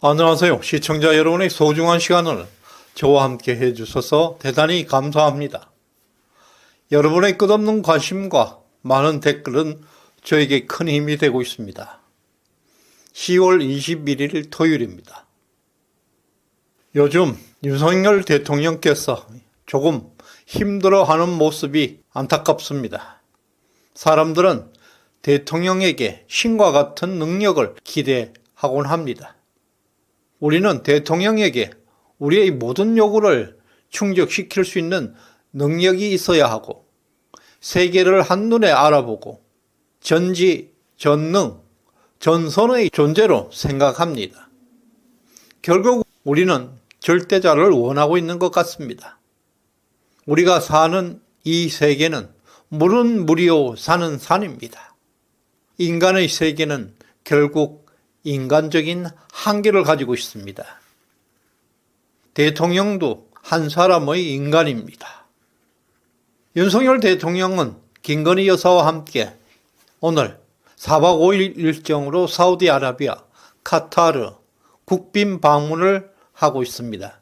안녕하세요. 시청자 여러분의 소중한 시간을 저와 함께 해주셔서 대단히 감사합니다. 여러분의 끝없는 관심과 많은 댓글은 저에게 큰 힘이 되고 있습니다. 10월 21일 토요일입니다. 요즘 윤석열 대통령께서 조금 힘들어하는 모습이 안타깝습니다. 사람들은 대통령에게 신과 같은 능력을 기대하곤 합니다. 우리는 대통령에게 우리의 모든 요구를 충족시킬 수 있는 능력이 있어야 하고, 세계를 한눈에 알아보고 전지, 전능, 전선의 존재로 생각합니다. 결국 우리는 절대자를 원하고 있는 것 같습니다. 우리가 사는 이 세계는 물은 물이요 사는 산입니다. 인간의 세계는 결국 인간적인 한계를 가지고 있습니다. 대통령도 한 사람의 인간입니다. 윤석열 대통령은 김건희 여사와 함께 오늘 4박 5일 일정으로 사우디아라비아, 카타르 국빈 방문을 하고 있습니다.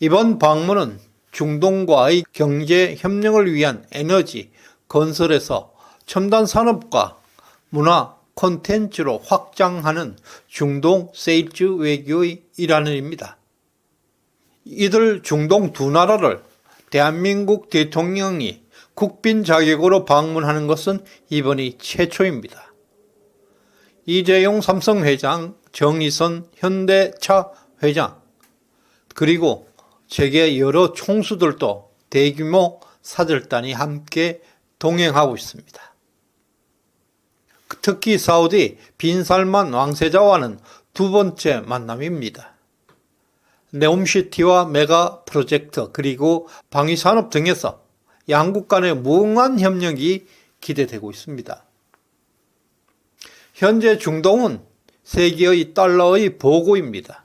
이번 방문은 중동과의 경제 협력을 위한 에너지, 건설에서 첨단 산업과 문화, 콘텐츠로 확장하는 중동 세일즈 외교의 일환입니다. 이들 중동 두 나라를 대한민국 대통령이 국빈 자격으로 방문하는 것은 이번이 최초입니다. 이재용 삼성 회장, 정의선 현대차 회장, 그리고 세계 여러 총수들도 대규모 사절단이 함께 동행하고 있습니다. 특히 사우디 빈살만 왕세자와는 두 번째 만남입니다. 네옴시티와 메가 프로젝트 그리고 방위산업 등에서 양국 간의 무궁한 협력이 기대되고 있습니다. 현재 중동은 세계의 달러의 보고입니다.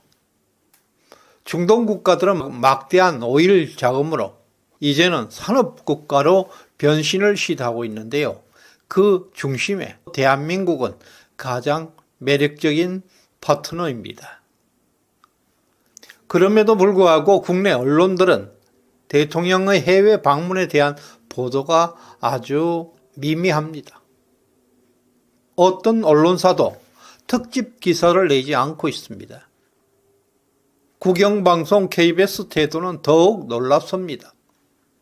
중동 국가들은 막대한 오일 자금으로 이제는 산업국가로 변신을 시도하고 있는데요. 그 중심에 대한민국은 가장 매력적인 파트너입니다. 그럼에도 불구하고 국내 언론들은 대통령의 해외 방문에 대한 보도가 아주 미미합니다. 어떤 언론사도 특집 기사를 내지 않고 있습니다. 국영방송 KBS 태도는 더욱 놀랍습니다.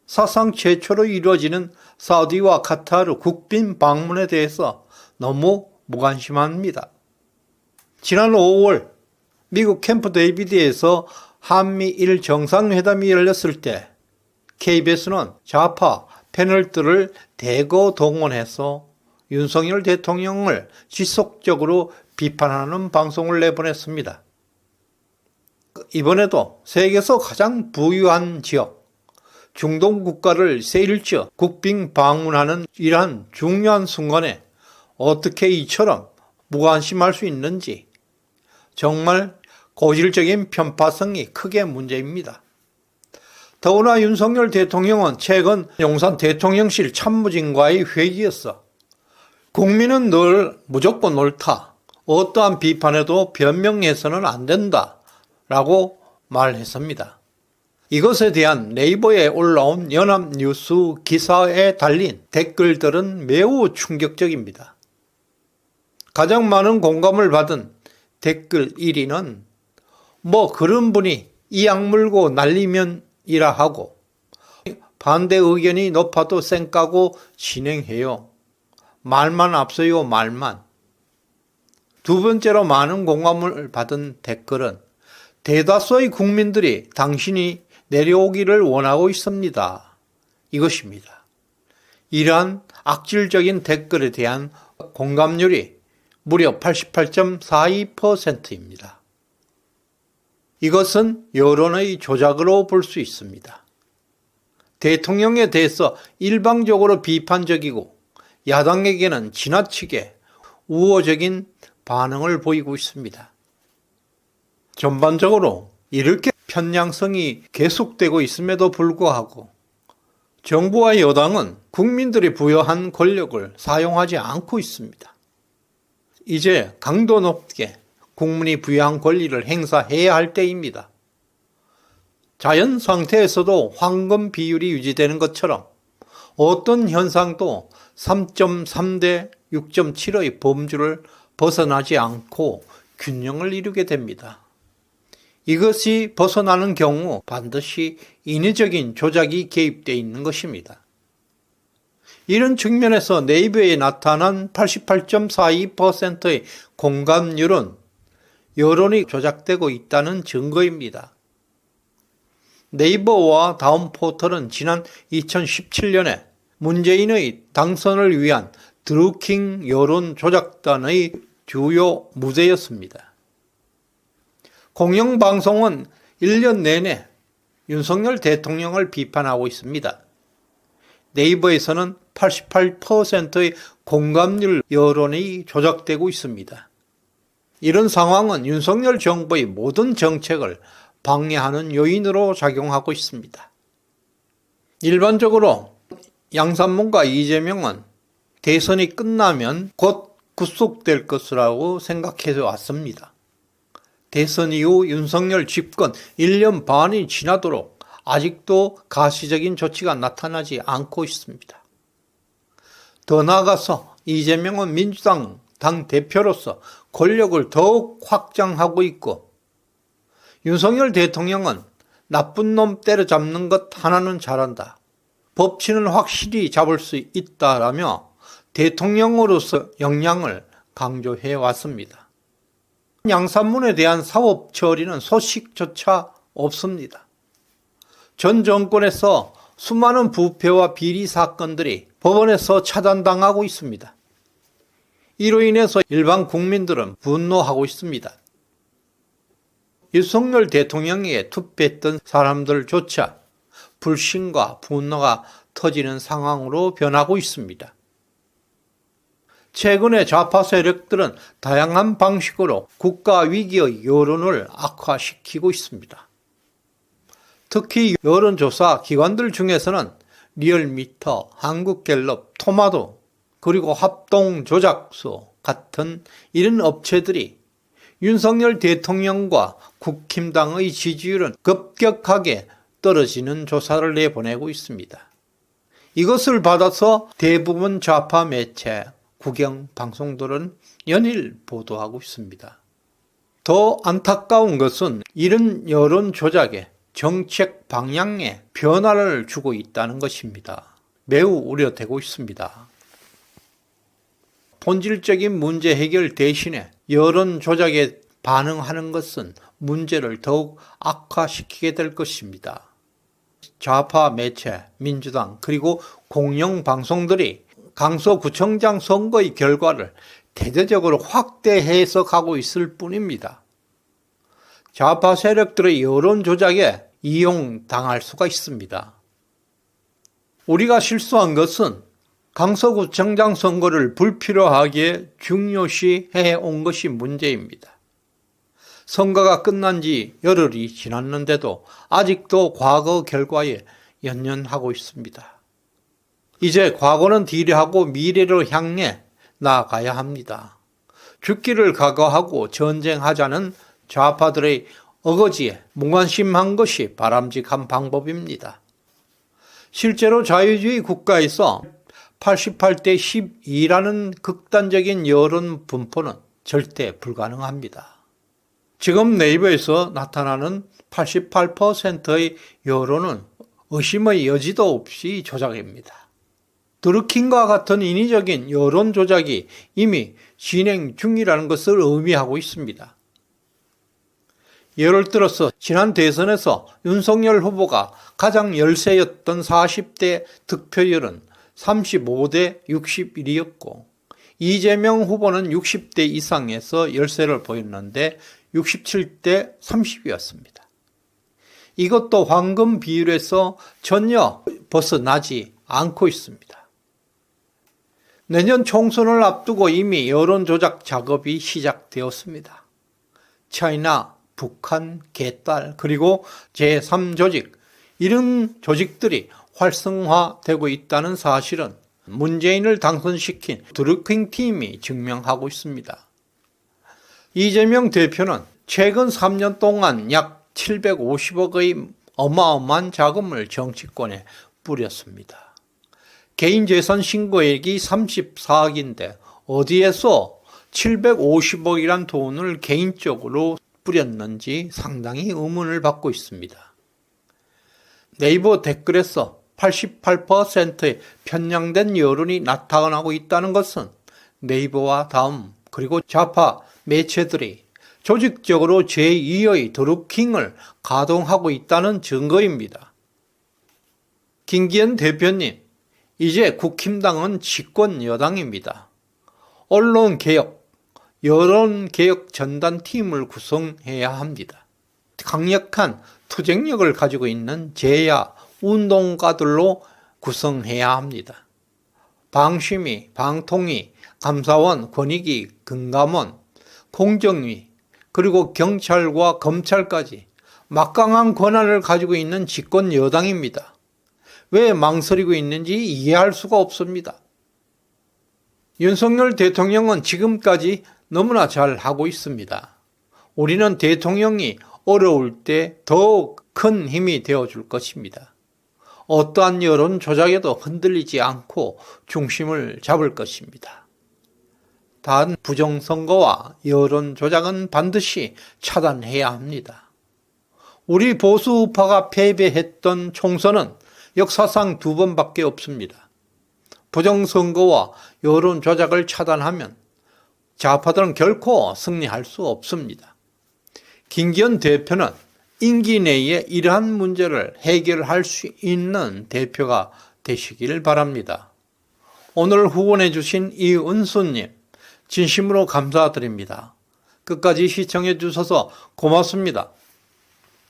사상 최초로 이루어지는 사우디와 카타르 국빈 방문에 대해서 너무 무관심합니다. 지난 5월 미국 캠프 데이비드에서 한미일 정상회담이 열렸을 때 KBS는 좌파 패널들을 대거 동원해서 윤석열 대통령을 지속적으로 비판하는 방송을 내보냈습니다. 이번에도 세계에서 가장 부유한 지역, 중동 국가를 세일즈 국빈 방문하는 이러한 중요한 순간에 어떻게 이처럼 무관심할 수 있는지 정말 고질적인 편파성이 크게 문제입니다. 더구나 윤석열 대통령은 최근 용산 대통령실 참모진과의 회의에서 국민은 늘 무조건 옳다, 어떠한 비판에도 변명해서는 안 된다 라고 말했습니다. 이것에 대한 네이버에 올라온 연합뉴스 기사에 달린 댓글들은 매우 충격적입니다. 가장 많은 공감을 받은 댓글 1위는 그런 분이 이악 물고 날리면이라 하고 반대 의견이 높아도 쌩까고 진행해요. 말만 앞서요, 말만. 두 번째로 많은 공감을 받은 댓글은 대다수의 국민들이 당신이 내려오기를 원하고 있습니다. 이것입니다. 이러한 악질적인 댓글에 대한 공감률이 무려 88.42%입니다. 이것은 여론의 조작으로 볼 수 있습니다. 대통령에 대해서 일방적으로 비판적이고 야당에게는 지나치게 우호적인 반응을 보이고 있습니다. 전반적으로 이렇게 편향성이 계속되고 있음에도 불구하고 정부와 여당은 국민들이 부여한 권력을 사용하지 않고 있습니다. 이제 강도 높게 국민이 부여한 권리를 행사해야 할 때입니다. 자연 상태에서도 황금 비율이 유지되는 것처럼 어떤 현상도 3.3대 6.75의 범주를 벗어나지 않고 균형을 이루게 됩니다. 이것이 벗어나는 경우 반드시 인위적인 조작이 개입되어 있는 것입니다. 이런 측면에서 네이버에 나타난 88.42%의 공감률은 여론이 조작되고 있다는 증거입니다. 네이버와 다음 포털은 지난 2017년에 문재인의 당선을 위한 드루킹 여론 조작단의 주요 무대였습니다. 공영방송은 1년 내내 윤석열 대통령을 비판하고 있습니다. 네이버에서는 88%의 공감률 여론이 조작되고 있습니다. 이런 상황은 윤석열 정부의 모든 정책을 방해하는 요인으로 작용하고 있습니다. 일반적으로 양산문과 이재명은 대선이 끝나면 곧 구속될 것이라고 생각해 왔습니다. 대선 이후 윤석열 집권 1년 반이 지나도록 아직도 가시적인 조치가 나타나지 않고 있습니다. 더 나아가서 이재명은 민주당 당대표로서 권력을 더욱 확장하고 있고 윤석열 대통령은 나쁜 놈 때려잡는 것 하나는 잘한다. 법치는 확실히 잡을 수 있다라며 대통령으로서 역량을 강조해 왔습니다. 양산문에 대한 사법 처리는 소식조차 없습니다. 전 정권에서 수많은 부패와 비리 사건들이 법원에서 차단당하고 있습니다. 이로 인해서 일반 국민들은 분노하고 있습니다. 윤석열 대통령에게 투표했던 사람들조차 불신과 분노가 터지는 상황으로 변하고 있습니다. 최근에 좌파 세력들은 다양한 방식으로 국가 위기의 여론을 악화시키고 있습니다. 특히 여론조사 기관들 중에서는 리얼미터, 한국갤럽, 토마토, 그리고 합동조작소 같은 이런 업체들이 윤석열 대통령과 국힘당의 지지율은 급격하게 떨어지는 조사를 내보내고 있습니다. 이것을 받아서 대부분 좌파 매체, 국영 방송들은 연일 보도하고 있습니다. 더 안타까운 것은 이런 여론 조작에 정책 방향에 변화를 주고 있다는 것입니다. 매우 우려되고 있습니다. 본질적인 문제 해결 대신에 여론 조작에 반응하는 것은 문제를 더욱 악화시키게 될 것입니다. 좌파 매체, 민주당 그리고 공영방송들이 강서구청장 선거의 결과를 대대적으로 확대 해석하고 있을 뿐입니다. 좌파 세력들의 여론 조작에 이용당할 수가 있습니다. 우리가 실수한 것은 강서구청장 선거를 불필요하게 중요시해 온 것이 문제입니다. 선거가 끝난 지 열흘이 지났는데도 아직도 과거 결과에 연연하고 있습니다. 이제 과거는 뒤로하고 미래로 향해 나아가야 합니다. 죽기를 각오하고 전쟁하자는 좌파들의 어거지에 무관심한 것이 바람직한 방법입니다. 실제로 자유주의 국가에서 88대 12라는 극단적인 여론 분포는 절대 불가능합니다. 지금 네이버에서 나타나는 88%의 여론은 의심의 여지도 없이 조작입니다. 드루킹과 같은 인위적인 여론 조작이 이미 진행 중이라는 것을 의미하고 있습니다. 예를 들어서 지난 대선에서 윤석열 후보가 가장 열세였던 40대 득표율은 35대 61이었고 이재명 후보는 60대 이상에서 열세를 보였는데 67대 30이었습니다. 이것도 황금 비율에서 전혀 벗어나지 않고 있습니다. 내년 총선을 앞두고 이미 여론조작 작업이 시작되었습니다. 차이나, 북한, 개딸, 그리고 제3조직, 이런 조직들이 활성화되고 있다는 사실은 문재인을 당선시킨 드루킹 팀이 증명하고 있습니다. 이재명 대표는 최근 3년 동안 약 750억의 어마어마한 자금을 정치권에 뿌렸습니다. 개인재산 신고액이 34억인데 어디에서 750억이란 돈을 개인적으로 뿌렸는지 상당히 의문을 받고 있습니다. 네이버 댓글에서 88%의 편향된 여론이 나타나고 있다는 것은 네이버와 다음 그리고 좌파 매체들이 조직적으로 제2의 드루킹을 가동하고 있다는 증거입니다. 김기현 대표님, 이제 국힘당은 집권 여당입니다. 언론개혁, 여론개혁 전단팀을 구성해야 합니다. 강력한 투쟁력을 가지고 있는 제야 운동가들로 구성해야 합니다. 방심위, 방통위, 감사원, 권익위, 금감원, 공정위, 그리고 경찰과 검찰까지 막강한 권한을 가지고 있는 집권 여당입니다. 왜 망설이고 있는지 이해할 수가 없습니다. 윤석열 대통령은 지금까지 너무나 잘 하고 있습니다. 우리는 대통령이 어려울 때 더욱 큰 힘이 되어줄 것입니다. 어떠한 여론 조작에도 흔들리지 않고 중심을 잡을 것입니다. 단 부정선거와 여론 조작은 반드시 차단해야 합니다. 우리 보수 우파가 패배했던 총선은 역사상 2번밖에 없습니다. 부정선거와 여론 조작을 차단하면 좌파들은 결코 승리할 수 없습니다. 김기현 대표는 임기 내에 이러한 문제를 해결할 수 있는 대표가 되시길 바랍니다. 오늘 후원해 주신 이은수님, 진심으로 감사드립니다. 끝까지 시청해 주셔서 고맙습니다.